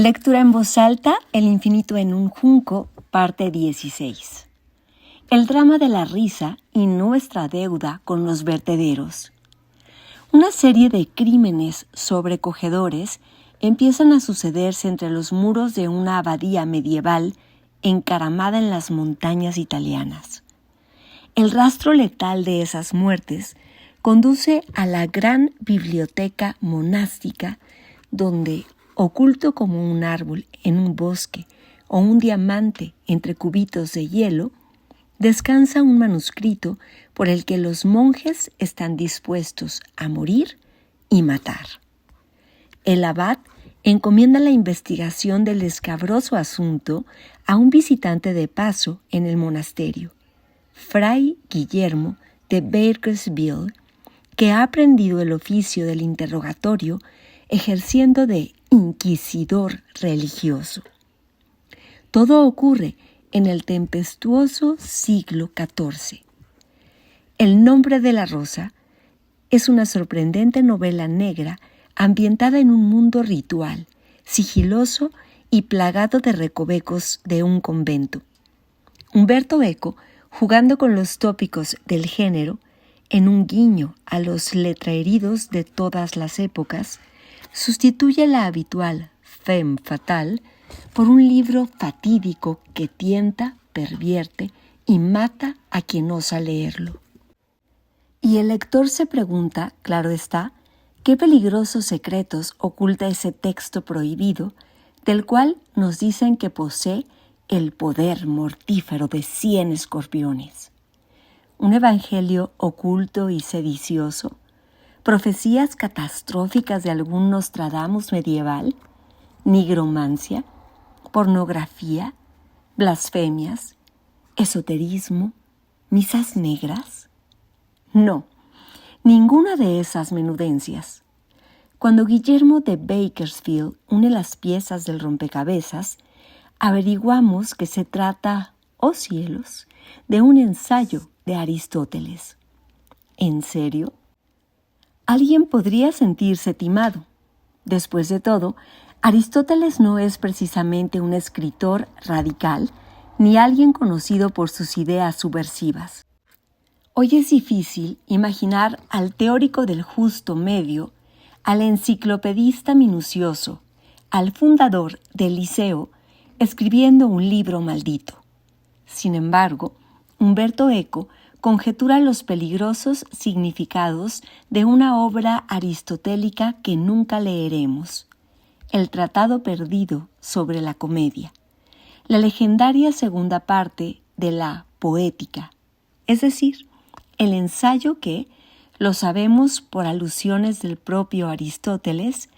Lectura en voz alta, El infinito en un junco, parte 16. El drama de la risa y nuestra deuda con los vertederos. Una serie de crímenes sobrecogedores empiezan a sucederse entre los muros de una abadía medieval encaramada en las montañas italianas. El rastro letal de esas muertes conduce a la gran biblioteca monástica donde, oculto como un árbol en un bosque o un diamante entre cubitos de hielo, descansa un manuscrito por el que los monjes están dispuestos a morir y matar. El abad encomienda la investigación del escabroso asunto a un visitante de paso en el monasterio, Fray Guillermo de Bakersfield, que ha aprendido el oficio del interrogatorio ejerciendo de inquisidor religioso. Todo ocurre en el tempestuoso siglo XIV. El nombre de la rosa es una sorprendente novela negra ambientada en un mundo ritual, sigiloso y plagado de recovecos de un convento. Umberto Eco, jugando con los tópicos del género, en un guiño a los letraheridos de todas las épocas, sustituye la habitual femme fatale por un libro fatídico que tienta, pervierte y mata a quien osa leerlo. Y el lector se pregunta, claro está, qué peligrosos secretos oculta ese texto prohibido, del cual nos dicen que posee el poder mortífero de 100 escorpiones. ¿Un evangelio oculto y sedicioso? ¿Profecías catastróficas de algún Nostradamus medieval? ¿Nigromancia? ¿Pornografía? ¿Blasfemias? ¿Esoterismo? ¿Misas negras? No, ninguna de esas menudencias. Cuando Guillermo de Bakersfield une las piezas del rompecabezas, averiguamos que se trata, oh cielos, de un ensayo de Aristóteles. ¿En serio? Alguien podría sentirse timado. Después de todo, Aristóteles no es precisamente un escritor radical ni alguien conocido por sus ideas subversivas. Hoy es difícil imaginar al teórico del justo medio, al enciclopedista minucioso, al fundador del Liceo, escribiendo un libro maldito. Sin embargo, Umberto Eco conjetura los peligrosos significados de una obra aristotélica que nunca leeremos, el Tratado Perdido sobre la Comedia, la legendaria segunda parte de la Poética, es decir, el ensayo que, lo sabemos por alusiones del propio Aristóteles,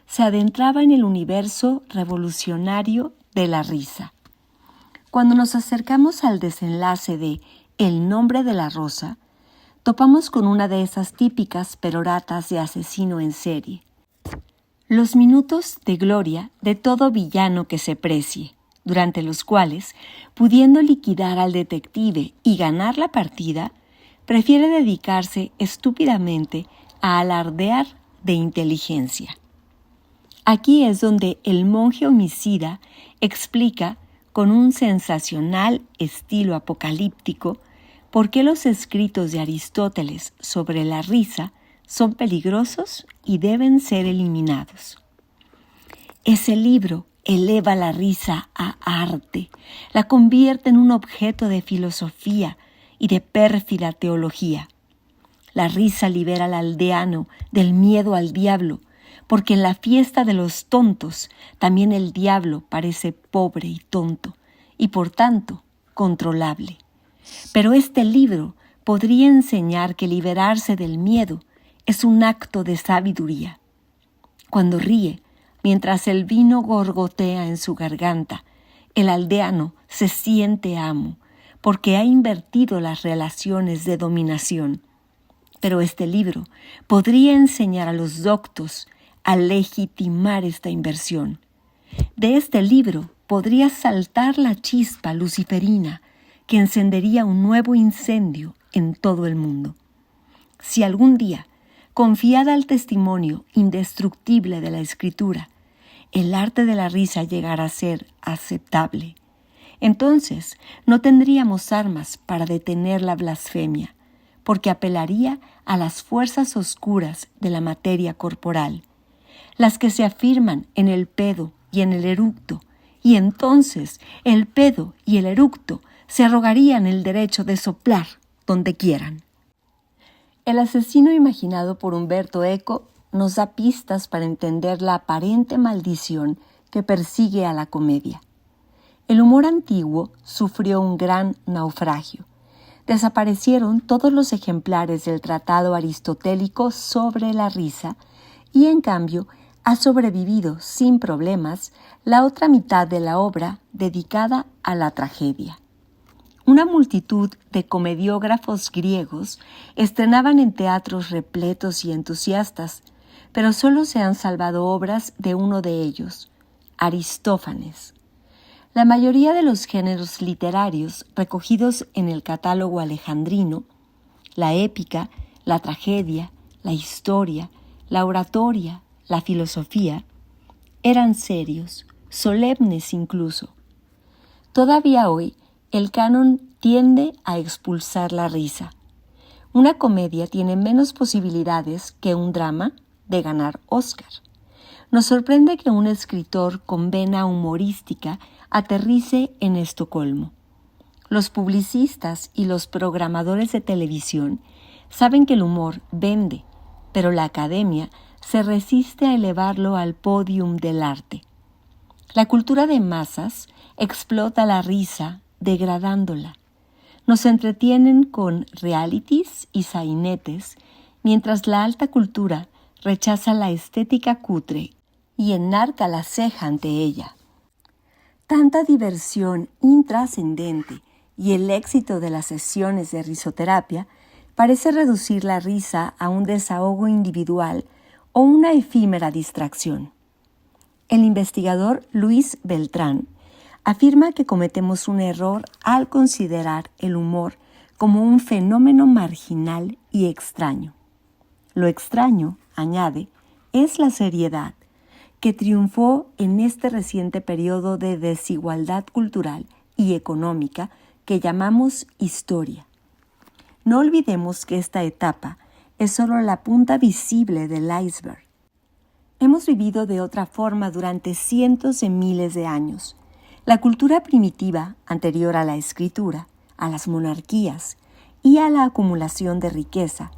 se adentraba en el universo revolucionario de la risa. Cuando nos acercamos al desenlace de El nombre de la rosa, topamos con una de esas típicas peroratas de asesino en serie. Los minutos de gloria de todo villano que se precie, durante los cuales, pudiendo liquidar al detective y ganar la partida, prefiere dedicarse estúpidamente a alardear de inteligencia. Aquí es donde el monje homicida explica, con un sensacional estilo apocalíptico, por qué los escritos de Aristóteles sobre la risa son peligrosos y deben ser eliminados. Ese libro eleva la risa a arte, la convierte en un objeto de filosofía y de pérfida teología. La risa libera al aldeano del miedo al diablo, porque en la fiesta de los tontos también el diablo parece pobre y tonto, y por tanto controlable. Pero este libro podría enseñar que liberarse del miedo es un acto de sabiduría. Cuando ríe, mientras el vino gorgotea en su garganta, el aldeano se siente amo, porque ha invertido las relaciones de dominación. Pero este libro podría enseñar a los doctos a legitimar esta inversión. De este libro podría saltar la chispa luciferina que encendería un nuevo incendio en todo el mundo. Si algún día, confiada al testimonio indestructible de la Escritura, el arte de la risa llegara a ser aceptable. Entonces no tendríamos armas para detener la blasfemia, porque apelaría a las fuerzas oscuras de la materia corporal, las que se afirman en el pedo y en el eructo, y entonces el pedo y el eructo se arrogarían el derecho de soplar donde quieran. El asesino imaginado por Umberto Eco nos da pistas para entender la aparente maldición que persigue a la comedia. El humor antiguo sufrió un gran naufragio. Desaparecieron todos los ejemplares del tratado aristotélico sobre la risa y, en cambio, ha sobrevivido sin problemas la otra mitad de la obra dedicada a la tragedia. Una multitud de comediógrafos griegos estrenaban en teatros repletos y entusiastas, pero solo se han salvado obras de uno de ellos, Aristófanes. La mayoría de los géneros literarios recogidos en el catálogo alejandrino, la épica, la tragedia, la historia, la oratoria, la filosofía, eran serios, solemnes incluso. Todavía hoy, el canon tiende a expulsar la risa. Una comedia tiene menos posibilidades que un drama de ganar Oscar. Nos sorprende que un escritor con vena humorística aterrice en Estocolmo. Los publicistas y los programadores de televisión saben que el humor vende, pero la academia se resiste a elevarlo al pódium del arte. La cultura de masas explota la risa degradándola. Nos entretienen con realities y sainetes, mientras la alta cultura rechaza la estética cutre y enarca la ceja ante ella. Tanta diversión intrascendente y el éxito de las sesiones de risoterapia parece reducir la risa a un desahogo individual o una efímera distracción. El investigador Luis Beltrán afirma que cometemos un error al considerar el humor como un fenómeno marginal y extraño. Lo extraño, añade, es la seriedad, que triunfó en este reciente periodo de desigualdad cultural y económica que llamamos historia. No olvidemos que esta etapa es solo la punta visible del iceberg. Hemos vivido de otra forma durante cientos de miles de años. La cultura primitiva, anterior a la escritura, a las monarquías y a la acumulación de riqueza,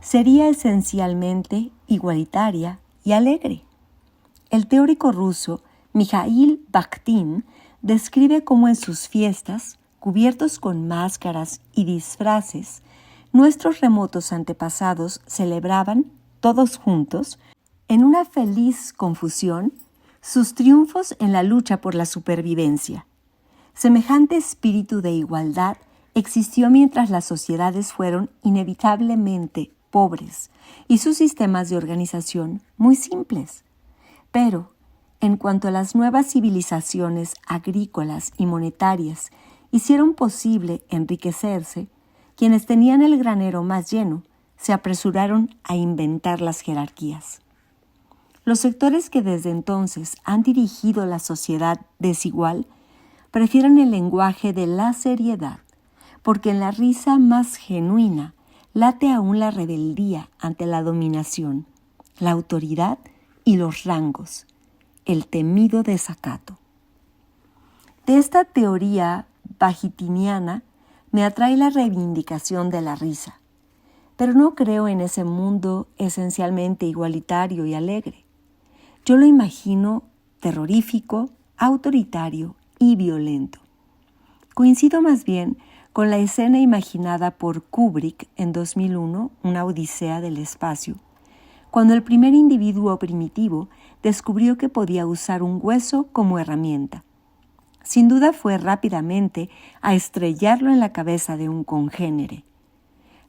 sería esencialmente igualitaria y alegre. El teórico ruso Mikhail Bakhtin describe cómo en sus fiestas, cubiertos con máscaras y disfraces, nuestros remotos antepasados celebraban, todos juntos, en una feliz confusión, sus triunfos en la lucha por la supervivencia. Semejante espíritu de igualdad existió mientras las sociedades fueron inevitablemente pobres y sus sistemas de organización muy simples. Pero, en cuanto a las nuevas civilizaciones agrícolas y monetarias hicieron posible enriquecerse, quienes tenían el granero más lleno se apresuraron a inventar las jerarquías. Los sectores que desde entonces han dirigido la sociedad desigual prefieren el lenguaje de la seriedad, porque en la risa más genuina late aún la rebeldía ante la dominación, la autoridad y los rangos, el temido desacato. De esta teoría bagitiniana me atrae la reivindicación de la risa, pero no creo en ese mundo esencialmente igualitario y alegre. Yo lo imagino terrorífico, autoritario y violento. Coincido más bien con la escena imaginada por Kubrick en 2001, Una odisea del espacio, cuando el primer individuo primitivo descubrió que podía usar un hueso como herramienta. Sin duda fue rápidamente a estrellarlo en la cabeza de un congénere.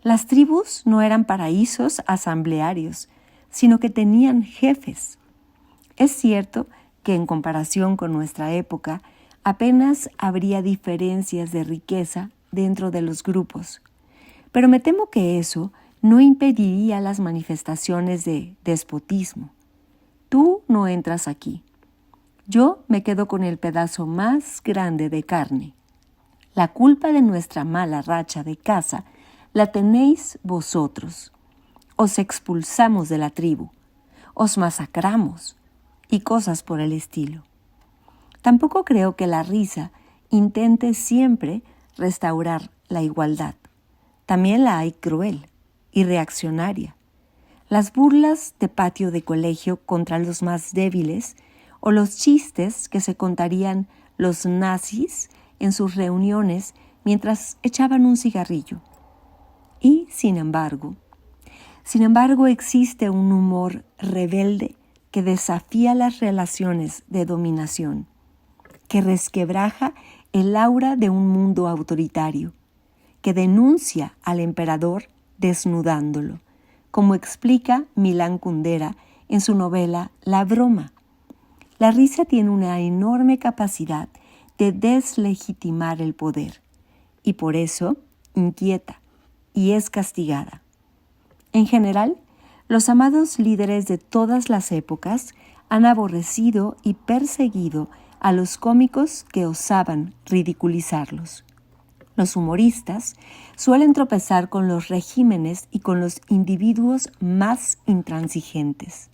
Las tribus no eran paraísos asamblearios, sino que tenían jefes. Es cierto que en comparación con nuestra época, apenas habría diferencias de riqueza dentro de los grupos, pero me temo que eso no impediría las manifestaciones de despotismo. Tú no entras aquí. Yo me quedo con el pedazo más grande de carne. La culpa de nuestra mala racha de caza la tenéis vosotros. Os expulsamos de la tribu, os masacramos y cosas por el estilo. Tampoco creo que la risa intente siempre restaurar la igualdad. También la hay cruel y reaccionaria. Las burlas de patio de colegio contra los más débiles o los chistes que se contarían los nazis en sus reuniones mientras echaban un cigarrillo. Y, sin embargo, existe un humor rebelde que desafía las relaciones de dominación, que resquebraja el aura de un mundo autoritario, que denuncia al emperador desnudándolo, como explica Milan Kundera en su novela La broma. La risa tiene una enorme capacidad de deslegitimar el poder y por eso inquieta y es castigada. En general, los amados líderes de todas las épocas han aborrecido y perseguido a los cómicos que osaban ridiculizarlos. Los humoristas suelen tropezar con los regímenes y con los individuos más intransigentes.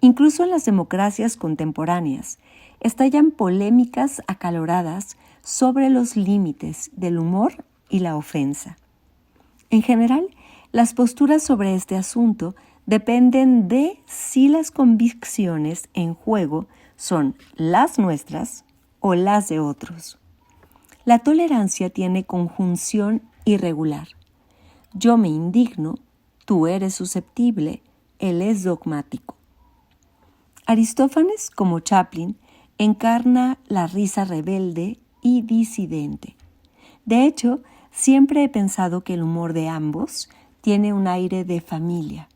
Incluso en las democracias contemporáneas estallan polémicas acaloradas sobre los límites del humor y la ofensa. En general, las posturas sobre este asunto dependen de si las convicciones en juego son las nuestras o las de otros. La tolerancia tiene conjunción irregular. Yo me indigno, tú eres susceptible, él es dogmático. Aristófanes, como Chaplin, encarna la risa rebelde y disidente. De hecho, siempre he pensado que el humor de ambos tiene un aire de familia.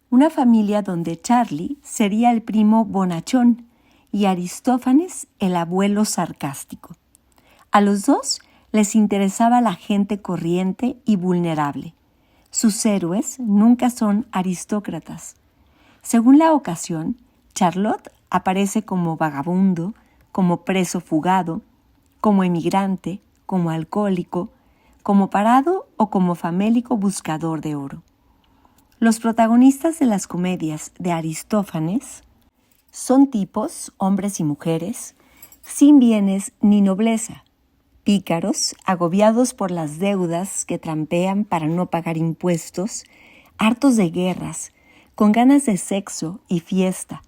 Una familia donde Charlie sería el primo bonachón y Aristófanes el abuelo sarcástico. A los dos les interesaba la gente corriente y vulnerable. Sus héroes nunca son aristócratas. Según la ocasión, Charlotte aparece como vagabundo, como preso fugado, como emigrante, como alcohólico, como parado o como famélico buscador de oro. Los protagonistas de las comedias de Aristófanes son tipos, hombres y mujeres, sin bienes ni nobleza, pícaros, agobiados por las deudas que trampean para no pagar impuestos, hartos de guerras, con ganas de sexo y fiesta,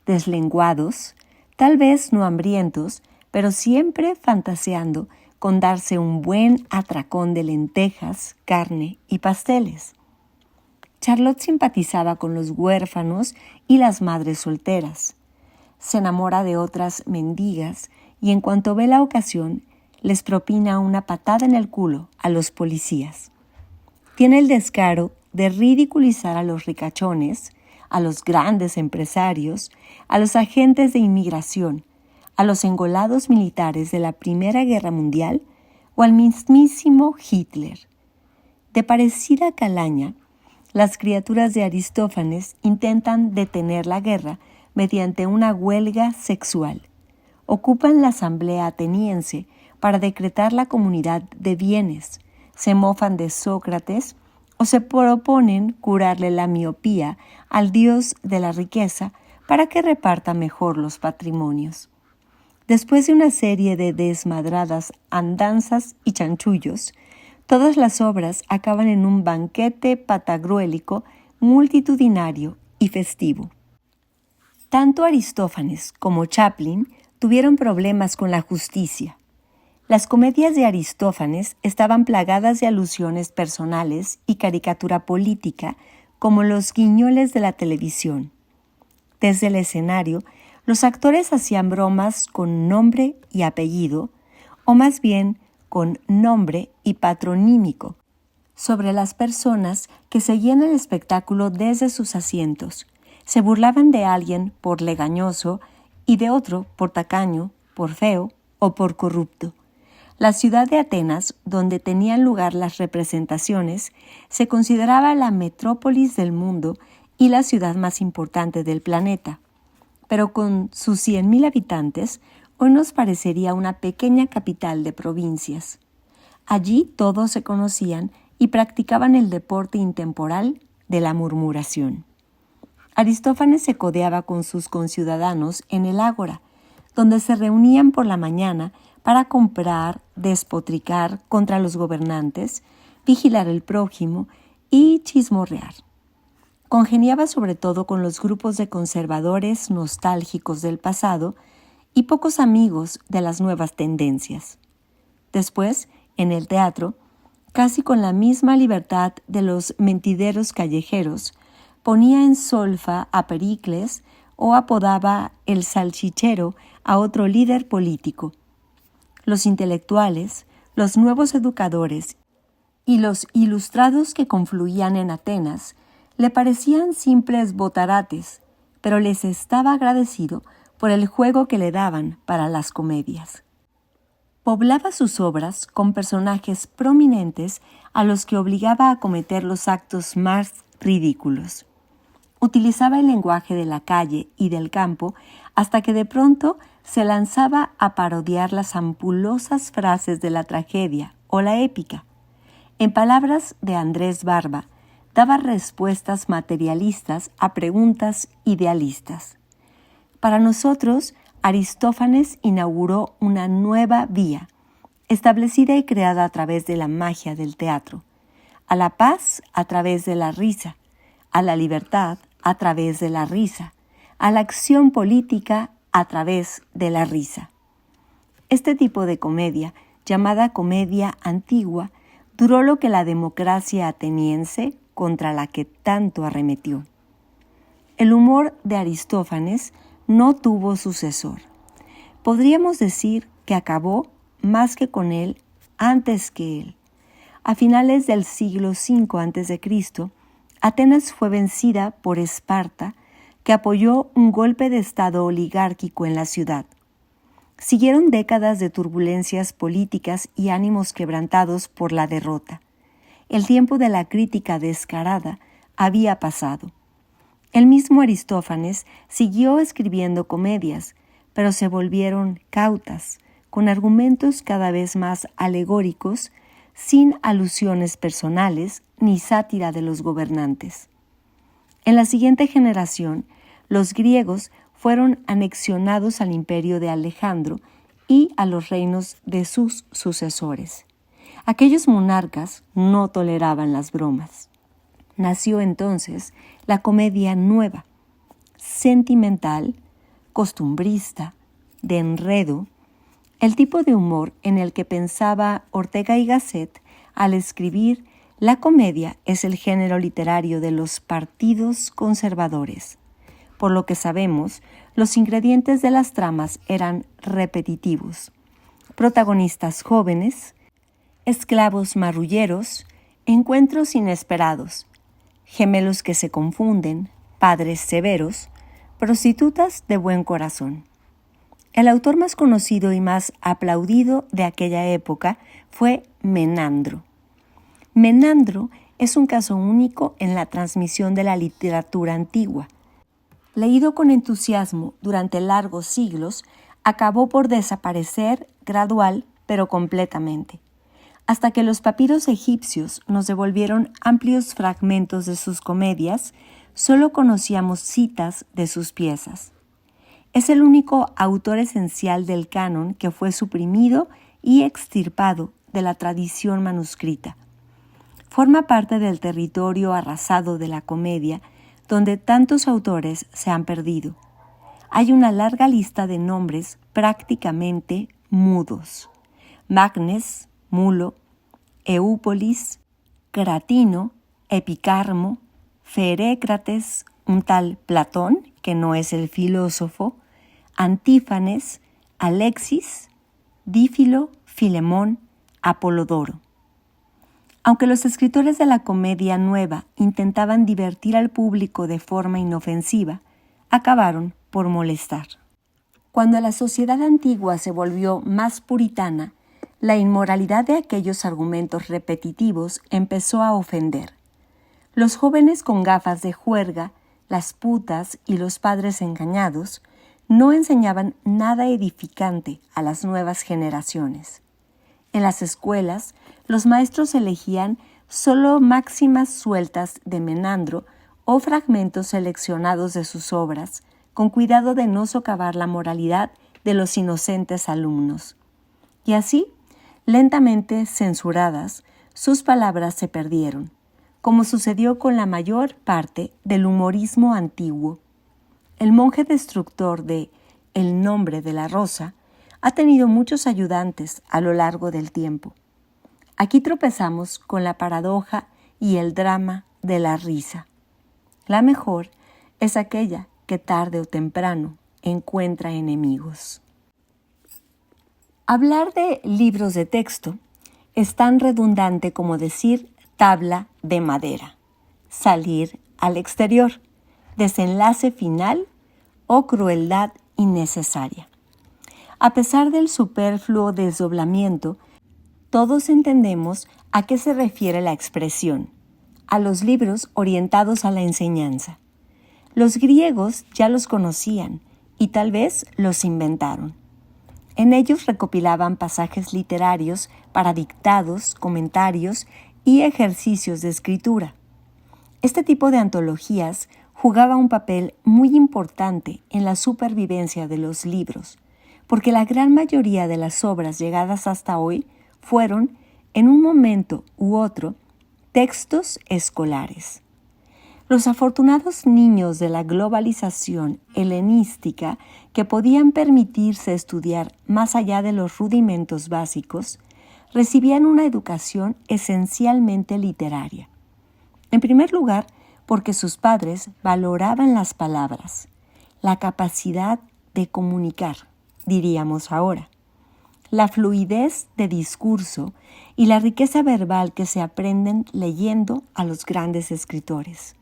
deslenguados, tal vez no hambrientos, pero siempre fantaseando con darse un buen atracón de lentejas, carne y pasteles. Charlotte simpatizaba con los huérfanos y las madres solteras. Se enamora de otras mendigas y en cuanto ve la ocasión, les propina una patada en el culo a los policías. Tiene el descaro de ridiculizar a los ricachones, a los grandes empresarios, a los agentes de inmigración, a los engolados militares de la Primera Guerra Mundial o al mismísimo Hitler. De parecida calaña, las criaturas de Aristófanes intentan detener la guerra mediante una huelga sexual. Ocupan la asamblea ateniense para decretar la comunidad de bienes, se mofan de Sócrates o se proponen curarle la miopía al dios de la riqueza para que reparta mejor los patrimonios. Después de una serie de desmadradas andanzas y chanchullos, todas las obras acaban en un banquete patagruélico, multitudinario y festivo. Tanto Aristófanes como Chaplin tuvieron problemas con la justicia. Las comedias de Aristófanes estaban plagadas de alusiones personales y caricatura política, como los guiñoles de la televisión. Desde el escenario, los actores hacían bromas con nombre y apellido, o más bien con nombre y patronímico, sobre las personas que seguían el espectáculo desde sus asientos. Se burlaban de alguien por legañoso y de otro por tacaño, por feo o por corrupto. La ciudad de Atenas, donde tenían lugar las representaciones, se consideraba la metrópolis del mundo y la ciudad más importante del planeta. pero con sus 100,000 habitantes, hoy nos parecería una pequeña capital de provincias. Allí todos se conocían y practicaban el deporte intemporal de la murmuración. Aristófanes se codeaba con sus conciudadanos en el ágora, donde se reunían por la mañana para comprar, despotricar contra los gobernantes, vigilar el prójimo y chismorrear. Congeniaba sobre todo con los grupos de conservadores nostálgicos del pasado y pocos amigos de las nuevas tendencias. Después, en el teatro, casi con la misma libertad de los mentideros callejeros, ponía en solfa a Pericles o apodaba el salchichero a otro líder político. Los intelectuales, los nuevos educadores y los ilustrados que confluían en Atenas le parecían simples botarates, pero les estaba agradecido por el juego que le daban para las comedias. Poblaba sus obras con personajes prominentes a los que obligaba a cometer los actos más ridículos. Utilizaba el lenguaje de la calle y del campo hasta que de pronto se lanzaba a parodiar las ampulosas frases de la tragedia o la épica. En palabras de Andrés Barba, daba respuestas materialistas a preguntas idealistas. Para nosotros, Aristófanes inauguró una nueva vía, establecida y creada a través de la magia del teatro, a la paz a través de la risa, a la libertad a través de la risa, a la acción política a través de la risa. Este tipo de comedia, llamada comedia antigua, duró lo que la democracia ateniense contra la que tanto arremetió. El humor de Aristófanes no tuvo sucesor. Podríamos decir que acabó más que con él, antes que él. A finales del siglo V a.C., Atenas fue vencida por Esparta, que apoyó un golpe de estado oligárquico en la ciudad. Siguieron décadas de turbulencias políticas y ánimos quebrantados por la derrota. El tiempo de la crítica descarada había pasado. El mismo Aristófanes siguió escribiendo comedias, pero se volvieron cautas, con argumentos cada vez más alegóricos, sin alusiones personales ni sátira de los gobernantes. En la siguiente generación, los griegos fueron anexionados al imperio de Alejandro y a los reinos de sus sucesores. Aquellos monarcas no toleraban las bromas. Nació entonces la comedia nueva, sentimental, costumbrista, de enredo, el tipo de humor en el que pensaba Ortega y Gasset al escribir «La comedia es el género literario de los partidos conservadores». Por lo que sabemos, los ingredientes de las tramas eran repetitivos. Protagonistas jóvenes, esclavos marrulleros, encuentros inesperados, gemelos que se confunden, padres severos, prostitutas de buen corazón. El autor más conocido y más aplaudido de aquella época fue Menandro. Menandro es un caso único en la transmisión de la literatura antigua. Leído con entusiasmo durante largos siglos, acabó por desaparecer gradual pero completamente, hasta que los papiros egipcios nos devolvieron amplios fragmentos de sus comedias, solo conocíamos citas de sus piezas. Es el único autor esencial del canon que fue suprimido y extirpado de la tradición manuscrita. Forma parte del territorio arrasado de la comedia, donde tantos autores se han perdido. Hay una larga lista de nombres prácticamente mudos: Magnes, Mulo, Eúpolis, Cratino, Epicarmo, Ferécrates, un tal Platón, que no es el filósofo, Antífanes, Alexis, Dífilo, Filemón, Apolodoro. Aunque los escritores de la comedia nueva intentaban divertir al público de forma inofensiva, acabaron por molestar. Cuando la sociedad antigua se volvió más puritana, la inmoralidad de aquellos argumentos repetitivos empezó a ofender. Los jóvenes con gafas de juerga, las putas y los padres engañados no enseñaban nada edificante a las nuevas generaciones. En las escuelas, los maestros elegían solo máximas sueltas de Menandro o fragmentos seleccionados de sus obras, con cuidado de no socavar la moralidad de los inocentes alumnos. Y así, lentamente censuradas, sus palabras se perdieron, como sucedió con la mayor parte del humorismo antiguo. El monje destructor de El nombre de la rosa ha tenido muchos ayudantes a lo largo del tiempo. Aquí tropezamos con la paradoja y el drama de la risa. La mejor es aquella que tarde o temprano encuentra enemigos. Hablar de libros de texto es tan redundante como decir tabla de madera, salir al exterior, desenlace final o crueldad innecesaria. A pesar del superfluo desdoblamiento, todos entendemos a qué se refiere la expresión, a los libros orientados a la enseñanza. Los griegos ya los conocían y tal vez los inventaron. En ellos recopilaban pasajes literarios para dictados, comentarios y ejercicios de escritura. Este tipo de antologías jugaba un papel muy importante en la supervivencia de los libros, porque la gran mayoría de las obras llegadas hasta hoy fueron, en un momento u otro, textos escolares. Los afortunados niños de la globalización helenística que podían permitirse estudiar más allá de los rudimentos básicos, recibían una educación esencialmente literaria. En primer lugar, porque sus padres valoraban las palabras, la capacidad de comunicar, diríamos ahora, la fluidez de discurso y la riqueza verbal que se aprenden leyendo a los grandes escritores.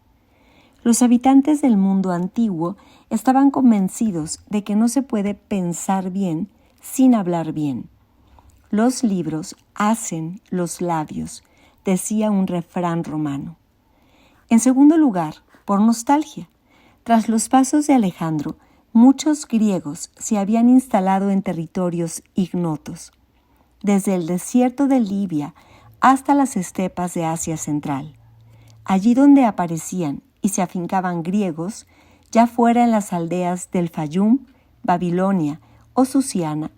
Los habitantes del mundo antiguo estaban convencidos de que no se puede pensar bien sin hablar bien. Los libros hacen los labios, decía un refrán romano. En segundo lugar, por nostalgia. Tras los pasos de Alejandro, muchos griegos se habían instalado en territorios ignotos, desde el desierto de Libia hasta las estepas de Asia Central. Allí donde aparecían y se afincaban griegos, ya fuera en las aldeas del Fayum, Babilonia o Susiana,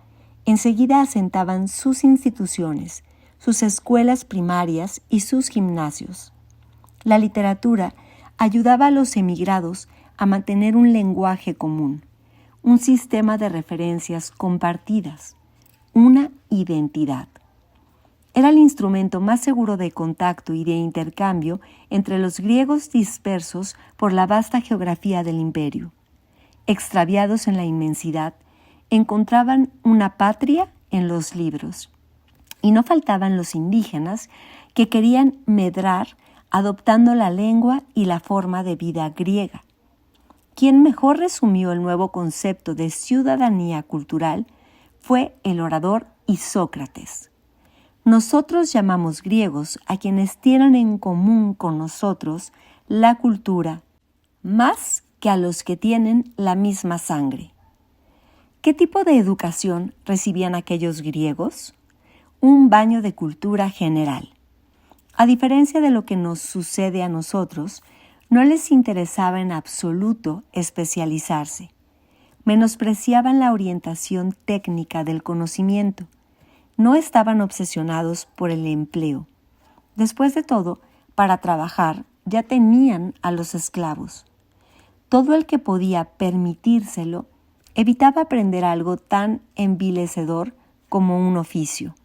enseguida asentaban sus instituciones, sus escuelas primarias y sus gimnasios. La literatura ayudaba a los emigrados a mantener un lenguaje común, un sistema de referencias compartidas, una identidad. Era el instrumento más seguro de contacto y de intercambio entre los griegos dispersos por la vasta geografía del imperio. Extraviados en la inmensidad, encontraban una patria en los libros. Y no faltaban los indígenas que querían medrar adoptando la lengua y la forma de vida griega. Quien mejor resumió el nuevo concepto de ciudadanía cultural fue el orador Isócrates. Nosotros llamamos griegos a quienes tienen en común con nosotros la cultura, más que a los que tienen la misma sangre. ¿Qué tipo de educación recibían aquellos griegos? Un baño de cultura general. A diferencia de lo que nos sucede a nosotros, no les interesaba en absoluto especializarse. Menospreciaban la orientación técnica del conocimiento. No estaban obsesionados por el empleo. Después de todo, para trabajar ya tenían a los esclavos. Todo el que podía permitírselo evitaba aprender algo tan envilecedor como un oficio.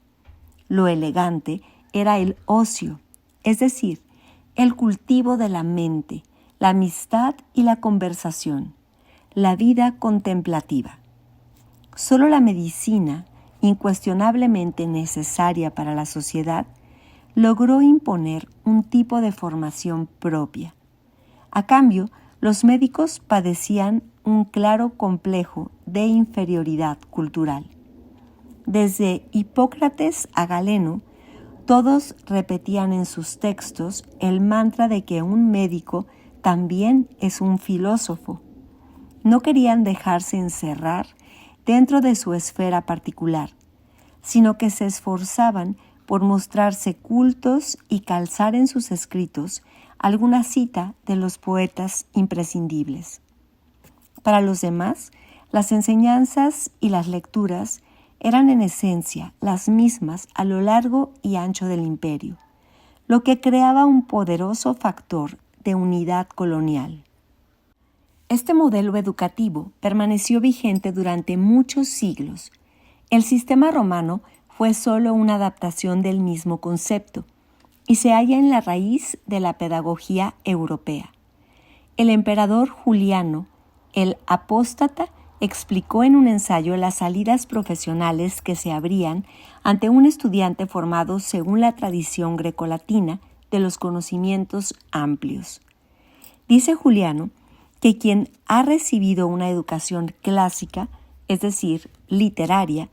Lo elegante era el ocio, es decir, el cultivo de la mente, la amistad y la conversación, la vida contemplativa. Solo la medicina, incuestionablemente necesaria para la sociedad, logró imponer un tipo de formación propia. A cambio, los médicos padecían un claro complejo de inferioridad cultural. Desde Hipócrates a Galeno, todos repetían en sus textos el mantra de que un médico también es un filósofo. no querían dejarse encerrar dentro de su esfera particular, sino que se esforzaban por mostrarse cultos y calzar en sus escritos alguna cita de los poetas imprescindibles. Para los demás, las enseñanzas y las lecturas eran en esencia las mismas a lo largo y ancho del imperio, lo que creaba un poderoso factor de unidad colonial. Este modelo educativo permaneció vigente durante muchos siglos. El sistema romano fue solo una adaptación del mismo concepto y se halla en la raíz de la pedagogía europea. El emperador Juliano, el apóstata, explicó en un ensayo las salidas profesionales que se abrían ante un estudiante formado según la tradición grecolatina de los conocimientos amplios. Dice Juliano que quien ha recibido una educación clásica, es decir, literaria,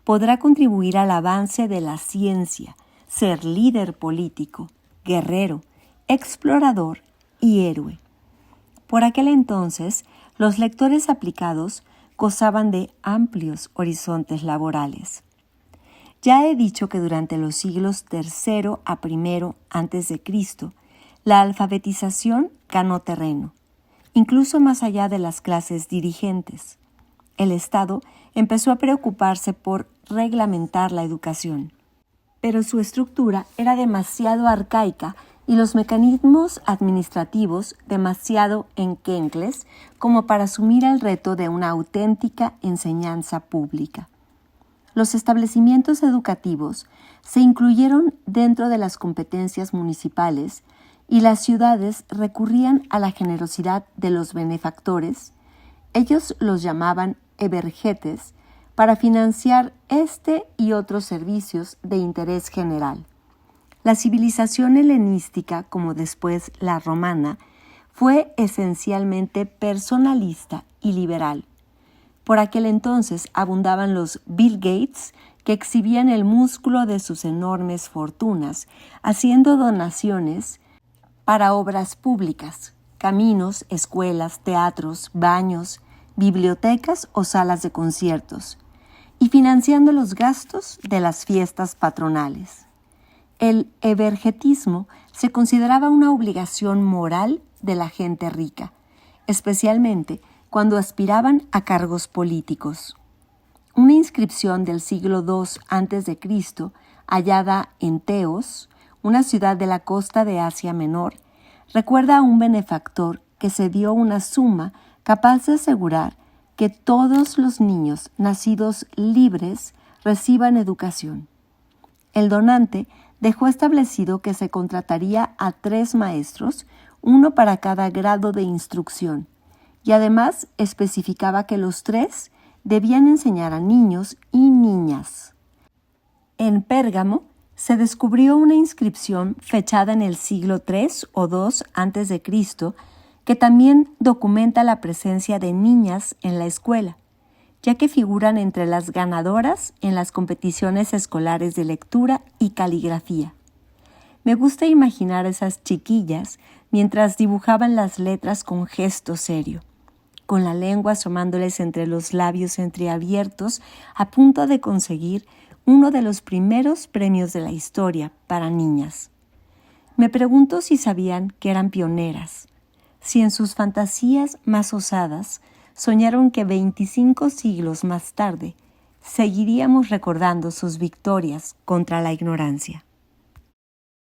podrá contribuir al avance de la ciencia, ser líder político, guerrero, explorador y héroe. Por aquel entonces, los lectores aplicados gozaban de amplios horizontes laborales. Ya he dicho que durante los siglos III a I a.C., la alfabetización ganó terreno, incluso más allá de las clases dirigentes. El Estado empezó a preocuparse por reglamentar la educación, pero su estructura era demasiado arcaica y los mecanismos administrativos demasiado enquencles como para asumir el reto de una auténtica enseñanza pública. Los establecimientos educativos se incluyeron dentro de las competencias municipales y las ciudades recurrían a la generosidad de los benefactores, ellos los llamaban evergetes, para financiar este y otros servicios de interés general. La civilización helenística, como después la romana, fue esencialmente personalista y liberal. Por aquel entonces abundaban los Bill Gates, que exhibían el músculo de sus enormes fortunas, haciendo donaciones para obras públicas, caminos, escuelas, teatros, baños, bibliotecas o salas de conciertos, y financiando los gastos de las fiestas patronales. El evergetismo se consideraba una obligación moral de la gente rica, especialmente cuando aspiraban a cargos políticos. Una inscripción del siglo II a.C., hallada en Teos, una ciudad de la costa de Asia Menor, recuerda a un benefactor que se dio una suma capaz de asegurar que todos los niños nacidos libres reciban educación. El donante dejó establecido que se contrataría a 3 maestros, uno para cada grado de instrucción, y además especificaba que los 3 debían enseñar a niños y niñas. En Pérgamo se descubrió una inscripción fechada en el siglo III o II a.C., que también documenta la presencia de niñas en la escuela, ya que figuran entre las ganadoras en las competiciones escolares de lectura y caligrafía. Me gusta imaginar a esas chiquillas mientras dibujaban las letras con gesto serio, con la lengua asomándoles entre los labios entreabiertos, a punto de conseguir uno de los primeros premios de la historia para niñas. Me pregunto si sabían que eran pioneras, si en sus fantasías más osadas soñaron que 25 siglos más tarde seguiríamos recordando sus victorias contra la ignorancia.